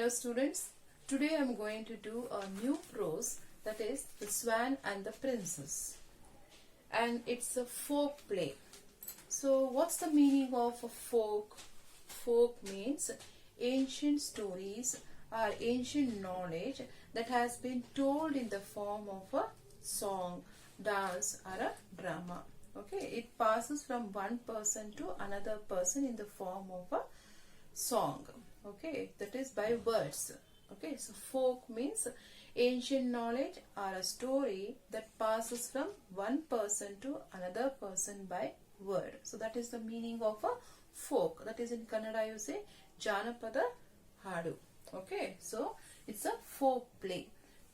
Hello students, today I am going to do a new prose, that is The Swan and the Princess, and it's a folk play. So what's the meaning of a folk? Folk means ancient stories or ancient knowledge that has been told in the form of a song, dance or a drama. Okay, it passes from one person to another person in the form of a song. Okay, that is by words. Okay, so folk means ancient knowledge or a story that passes from one person to another person by word. So that is the meaning of a folk. That is in Kannada you say Janapada Hadu. Okay, so it's a folk play.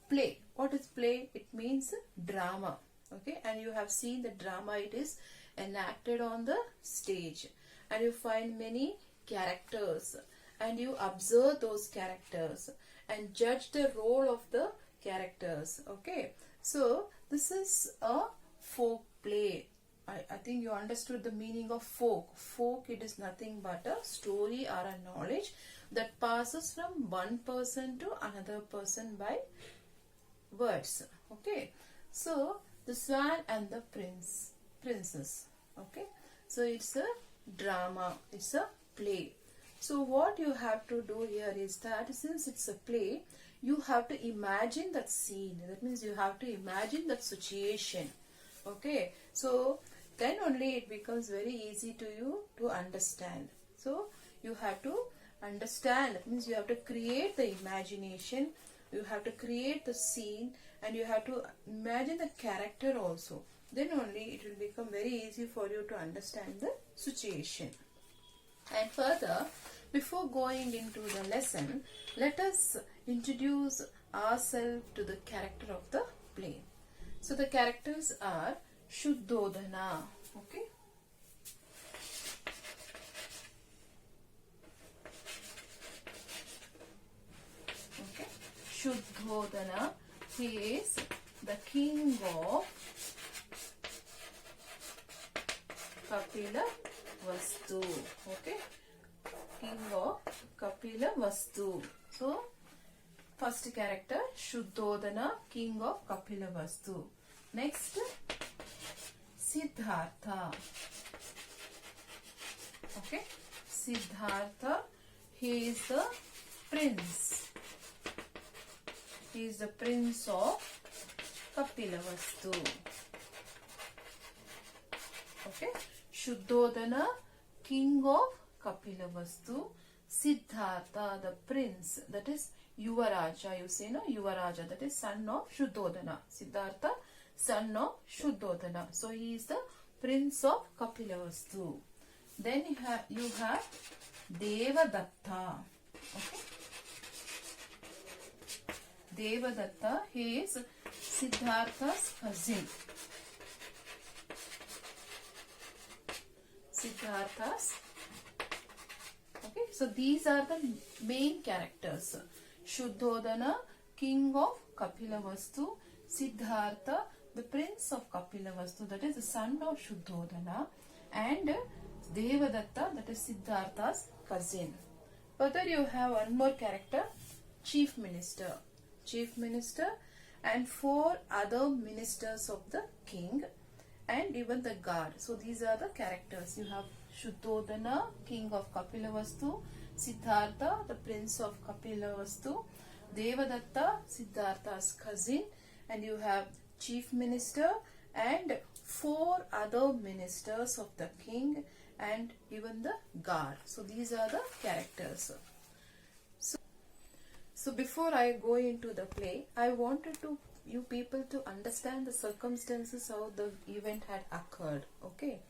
Play. What is play? It means drama. Okay, and you have seen the drama, it is enacted on the stage, and you find many characters and you observe those characters and judge the role of the characters. Okay, so this is a folk play. I think you understood the meaning of folk. Folk, it is nothing but a story or a knowledge that passes from one person to another person by words. Okay, so The Swan and the Princess. Okay, so it's a drama, it's a play. So what you have to do here is that since it's a play, you have to imagine that scene. That means you have to imagine that situation. Okay, so then only it becomes very easy to you to understand. So you have to understand. That means you have to create the imagination, you have to create the scene, and you have to imagine the character also. Then only it will become very easy for you to understand the situation. And further, before going into the lesson, let us introduce ourselves to the character of the play. So the characters are Shuddhodhana. Okay. Okay. Shuddhodhana, he is the king of Kapila Vastu. Okay, king of Kapila Vastu. So first character Shuddhodhana, king of Kapila Vastu. Next, Siddhartha. Okay, Siddhartha, he is the prince. He is the prince of Kapila Vastu. Okay, Shuddhodhana, king of Kapila Vastu. Siddhartha, the prince, that is Yuvaraja. You say no, Yuvaraja, that is son of Shuddhodhana. Siddhartha, son of Shuddhodhana. So he is the prince of Kapila Vastu. Then you have Devadatta. Okay, Devadatta, he is Siddhartha's cousin. Siddhartha's. Okay, so these are the main characters. Shuddhodhana, king of Kapila Vastu. Siddhartha, the prince of Kapila Vastu, that is the son of Shuddhodhana. And Devadatta, that is Siddhartha's cousin. Further you have one more character, chief minister. Chief minister and 4 other ministers of the king, and even the guard. So these are the characters. You have Shuddhodhana, king of Kapila Vastu, Siddhartha, the prince of Kapila Vastu, Devadatta, Siddhartha's cousin, and you have chief minister and 4 other ministers of the king, and even the guard. So these are the characters. So before I go into the play, I wanted you people to understand the circumstances how the event had occurred. Okay,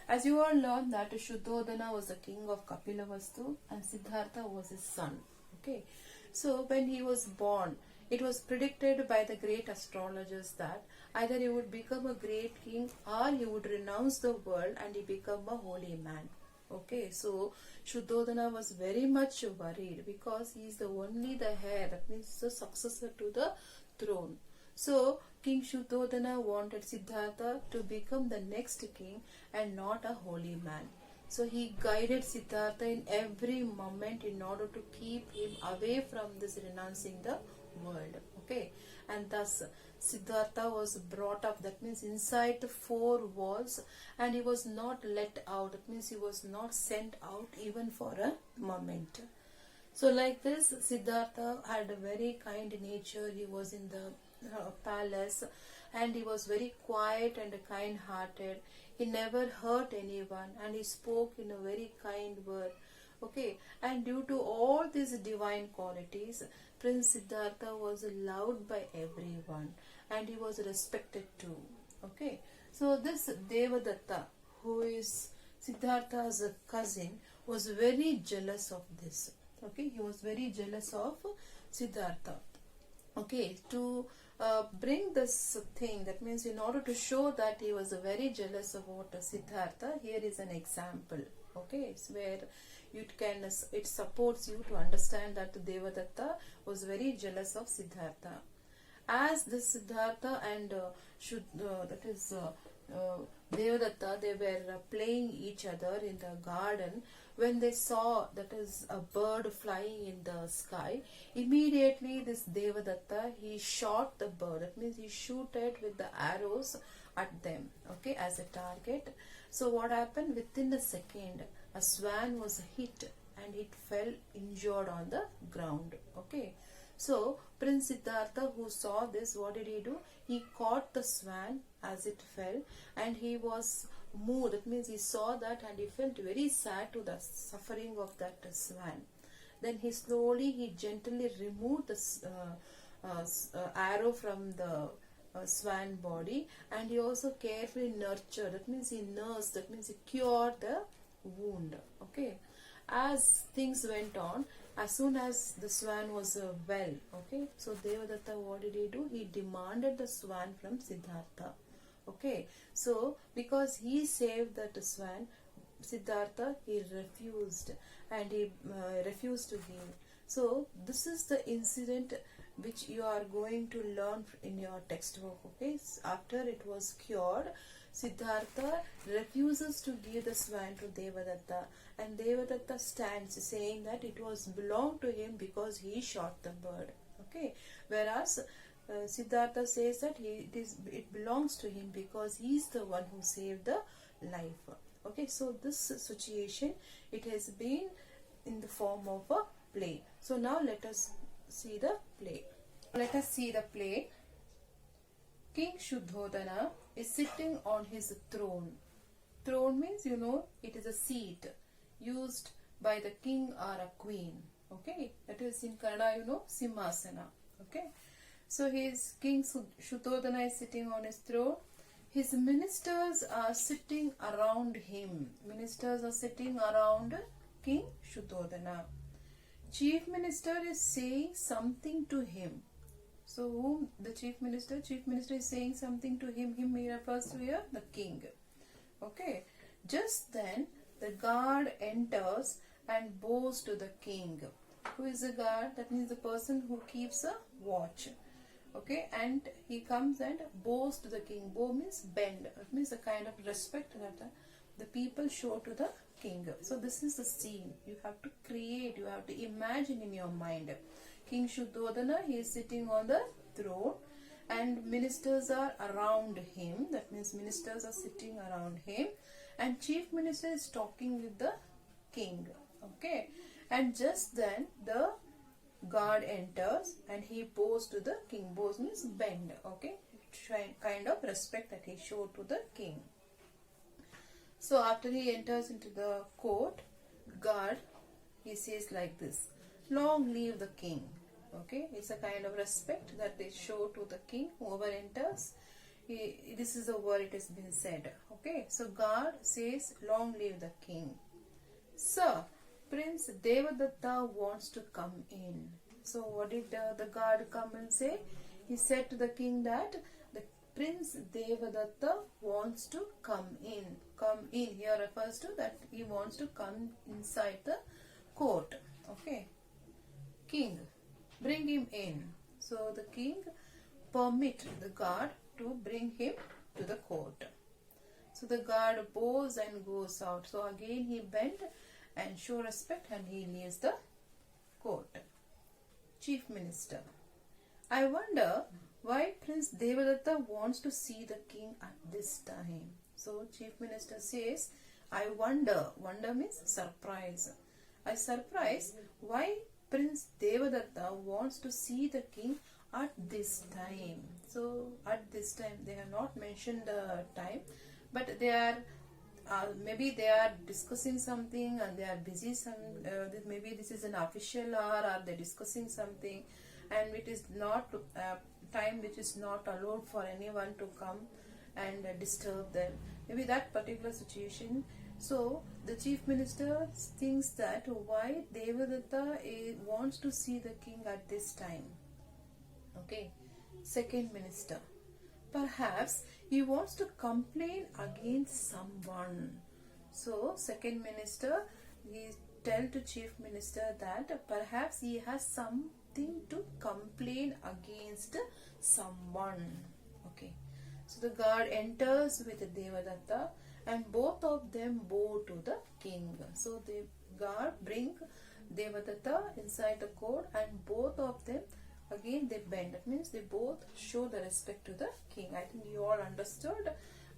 as you all learned that Shuddhodhana was the king of Kapila Vastu and Siddhartha was his son. Okay, so when he was born, it was predicted by the great astrologers that either he would become a great king or he would renounce the world and he become a holy man. Okay, so Shuddhodhana was very much worried because he is the heir, that means the successor to the throne. So King Shuddhodhana wanted Siddhartha to become the next king and not a holy man. So he guided Siddhartha in every moment in order to keep him away from this renouncing the world. Okay, and thus Siddhartha was brought up, that means inside the four walls, and he was not let out, that means he was not sent out even for a moment. So like this, Siddhartha had a very kind nature. He was in the palace, and he was very quiet and kind hearted. He never hurt anyone, and he spoke in a very kind word. Okay, and due to all these divine qualities, Prince Siddhartha was loved by everyone, and he was respected too. Okay, so this Devadatta, who is Siddhartha's cousin, was very jealous of this. Okay, he was very jealous of Siddhartha. Okay, to bring this thing, that means in order to show that he was very jealous about Siddhartha, here is an example. Okay, it's where it supports you to understand that Devadatta was very jealous of Siddhartha. As this Siddhartha and Devadatta, they were playing each other in the garden. When they saw that is a bird flying in the sky, immediately this Devadatta, he shot the bird. That means he shooted with the arrows at them, okay, as a target. So what happened? Within a second, a swan was hit and it fell injured on the ground. Okay. So Prince Siddhartha, who saw this, what did he do? He caught the swan as it fell, and he was moved. That means he saw that and he felt very sad to the suffering of that swan. Then he gently removed the arrow from the swan body, and he also carefully nurtured. That means he nursed. That means he cured the wound. Okay. As things went on, as soon as the swan was well, okay, so Devadatta, what did he do? He demanded the swan from Siddhartha. Okay, so because he saved that swan, Siddhartha, he refused, and he refused to give. So this is the incident which you are going to learn in your textbook. Okay, after it was cured, Siddhartha refuses to give the swan to Devadatta, and Devadatta stands saying that it was belonged to him because he shot the bird. Okay, whereas Siddhartha says that it belongs to him because he is the one who saved the life. Okay, so this situation, it has been in the form of a play. So now let us see the play. Let us see the play. King Shuddhodana is sitting on his throne. Throne means, it is a seat used by the king or a queen. Okay, that is in Kannada, Simhasana. Okay, so his King Shuddhodana is sitting on his throne. His ministers are sitting around him. Ministers are sitting around King Shuddhodana. Chief Minister is saying something to him. So whom the chief minister? Chief minister is saying something to him. Him he refers to here the king. Okay. Just then the guard enters and bows to the king. Who is the guard? That means the person who keeps a watch. Okay, and he comes and bows to the king. Bow means bend. It means a kind of respect that the people show to the king. So this is the scene. You have to create, you have to imagine in your mind. King Shuddhodana, he is sitting on the throne and ministers are around him. That means ministers are sitting around him, and chief minister is talking with the king. Okay, and just then the guard enters and he bows to the king. Bows means bend. Okay, kind of respect that he showed to the king. So after he enters into the court, guard, he says like this: long live the king. Okay, it's a kind of respect that they show to the king. Whoever enters, this is the word it has been said. Okay, so guard says, long live the king. Sir, Prince Devadatta wants to come in. So what did the guard come and say? He said to the king that the Prince Devadatta wants to come in. Come in here refers to that he wants to come inside the court. Okay, king, bring him in. So the king permit the guard to bring him to the court. So So the guard bows and goes out. So again he bent and show respect and he leaves the court. Chief Minister. I wonder why Prince Devadatta wants to see the king at this time. So Chief Minister says, I wonder. Wonder means surprise. I surprise why Prince Devadatta wants to see the king at this time. So at this time, they have not mentioned the time, but they are maybe they are discussing something and they are busy. Maybe this is an official hour, or they are discussing something, and it is not time which is not allowed for anyone to come and disturb them. Maybe that particular situation. So the chief minister thinks that why Devadatta wants to see the king at this time. Okay. Second minister. Perhaps he wants to complain against someone. So second minister, he tell to chief minister that perhaps he has something to complain against someone. Okay. So the guard enters with Devadatta and both of them bow to the king. So the guard bring Devadatta inside the court and both of them again they bend. That means they both show the respect to the king. I think you all understood.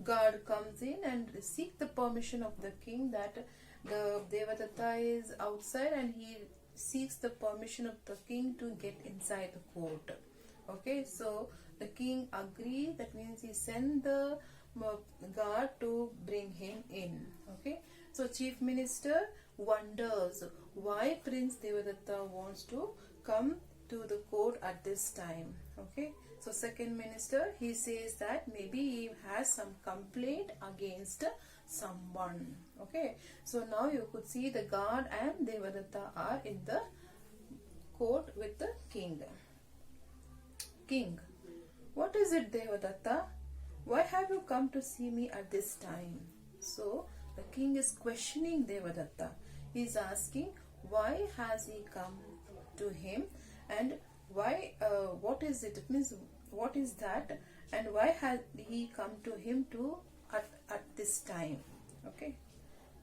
Guard comes in and seek the permission of the king that the Devadatta is outside, and he seeks the permission of the king to get inside the court. Okay, so the king agrees. That means he sent the guard to bring him in. Okay, so chief minister wonders why Prince Devadatta wants to come to the court at this time. Okay, so second minister, he says that maybe he has some complaint against someone. Okay, so now you could see the guard and Devadatta are in the court with the king. King, what is it, Devadatta? Why have you come to see me at this time? So the king is questioning Devadatta. He is asking why has he come to him, and why what is it? It means what is that, and why has he come to him to at this time? Okay,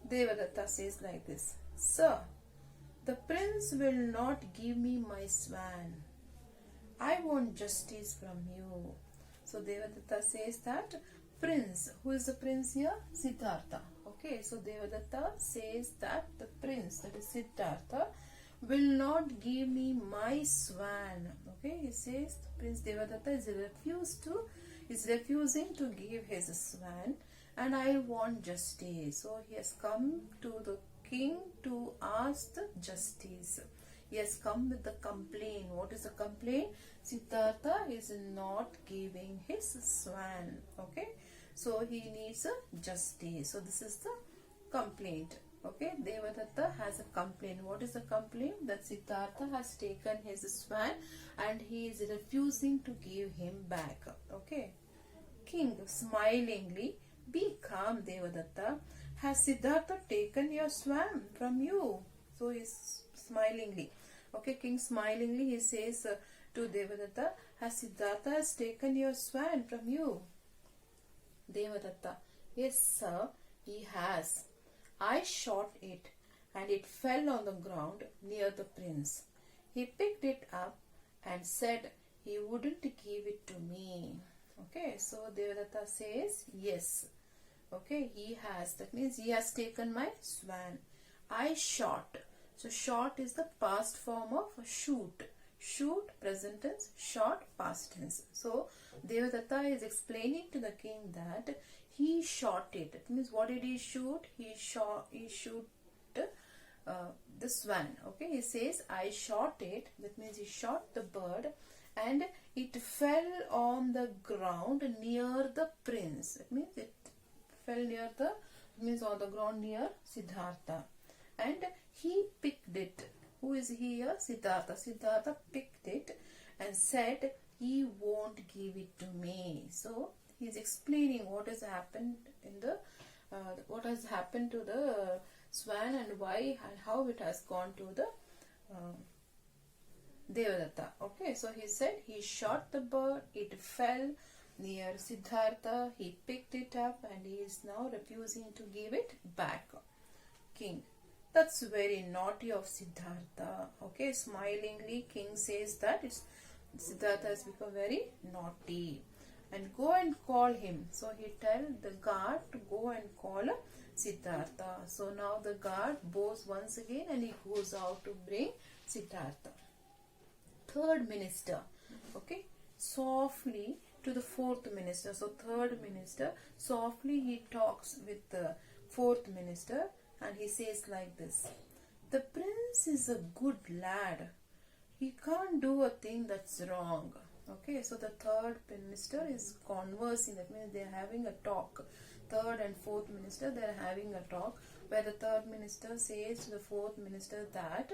Devadatta says like this: Sir, the prince will not give me my swan. I want justice from you. So Devadatta says that prince, who is the prince here? Siddhartha. Okay, so Devadatta says that the prince, that is Siddhartha, will not give me my swan. Okay, he says Prince Devadatta is refusing to give his swan, and I want justice. So he has come to the king to ask the justice. He has come with the complaint. What is the complaint? Siddhartha is not giving his swan. Okay, so he needs a justice. So this is the complaint. Okay, Devadatta has a complaint. What is the complaint? That Siddhartha has taken his swan and he is refusing to give him back. Okay. King smilingly, be calm, Devadatta. Has Siddhartha taken your swan from you? So he is smilingly. Okay, king smilingly, he says to Devadatta, has Siddhartha taken your swan from you? Devadatta, yes sir, he has. I shot it and it fell on the ground near the prince. He picked it up and said he wouldn't give it to me. Okay, so Devadatta says yes. Okay, he has. That means he has taken my swan. I shot. So shot is the past form of shoot. Shoot, present tense, shot, past tense. So Devadatta is explaining to the king that he shot it. That means what did he shoot? He shoot the swan. Okay, he says I shot it. That means he shot the bird and it fell on the ground near the prince. That means it fell near on the ground near Siddhartha, and he picked it. Who is he here? Siddhartha. Siddhartha picked it and said he won't give it to me. So he is explaining what has happened in the what has happened to the swan and why and how it has gone to the Devadatta. Okay, so he said he shot the bird, it fell near Siddhartha. He picked it up and he is now refusing to give it back. King: that's very naughty of Siddhartha. Okay, smilingly King says that Siddhartha has become very naughty and go and call him. So he tell the guard to go and call Siddhartha. So now the guard bows once again and he goes out to bring Siddhartha. Third minister, okay, softly to the fourth minister. So third minister, softly he talks with the fourth minister and he says like this: the prince is a good lad. He can't do a thing that's wrong. Okay, so the third minister is conversing. That means they are having a talk. Third and fourth minister, they are having a talk where the third minister says to the fourth minister that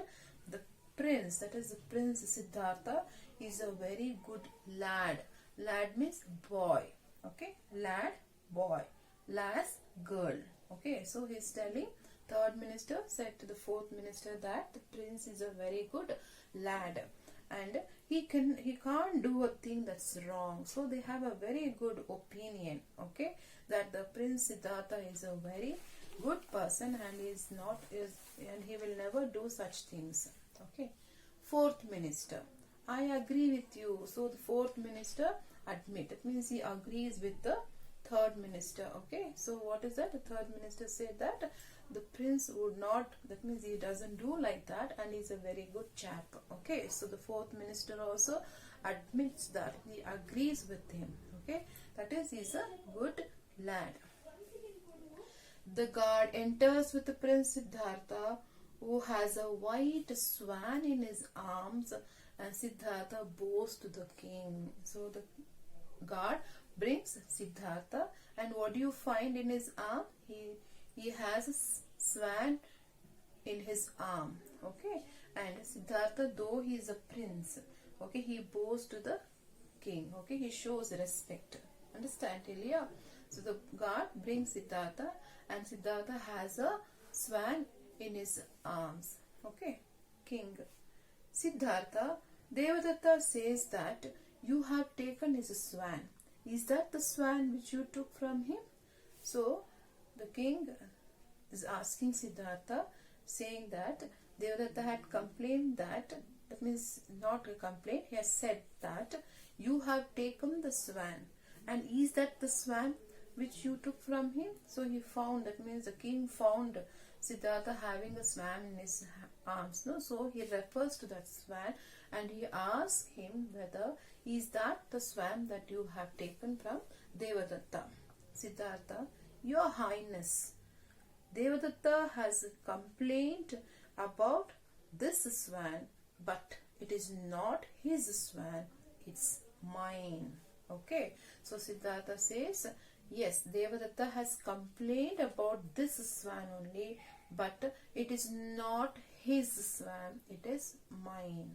the prince, that is the prince Siddhartha, is a very good lad. Lad means boy. Okay, lad, boy. Lass, girl. Okay, so he is telling, third minister said to the fourth minister that the prince is a very good lad and he can't do a thing that's wrong. So they have a very good opinion, okay, that the prince Siddhartha is a very good person and and he will never do such things. Okay. Fourth minister: I agree with you. So the fourth minister admit. That means he agrees with the third minister. Okay. So what is that? The third minister said that the prince would not, that means he doesn't do like that and he's a very good chap. Okay. So the fourth minister also admits that, he agrees with him. Okay. That is, he's a good lad. The guard enters with the Prince Siddhartha, who has a white swan in his arms, and Siddhartha bows to the king. So the guard brings Siddhartha, and what do you find in his arm? He has a swan in his arm. Okay, and Siddhartha, though he is a prince, okay, he bows to the king. Okay, he shows respect. Understand till here? So the guard brings Siddhartha and Siddhartha has a swan in his arms. Okay, king. Siddhartha, Devadatta says that you have taken his swan. Is that the swan which you took from him? So the king is asking Siddhartha, saying that Devadatta had complained that means not a complaint, he has said that you have taken the swan. And is that the swan which you took from him? So he found, that means the king found Siddhartha having a swan in his arms. No? So he refers to that swan and he asks him whether is that the swan that you have taken from Devadatta. Siddhartha, Your Highness, Devadatta has complained about this swan, but it is not his swan, it's mine. Okay, so Siddhartha says, yes, Devadatta has complained about this swan only, but it is not his swan, it is mine.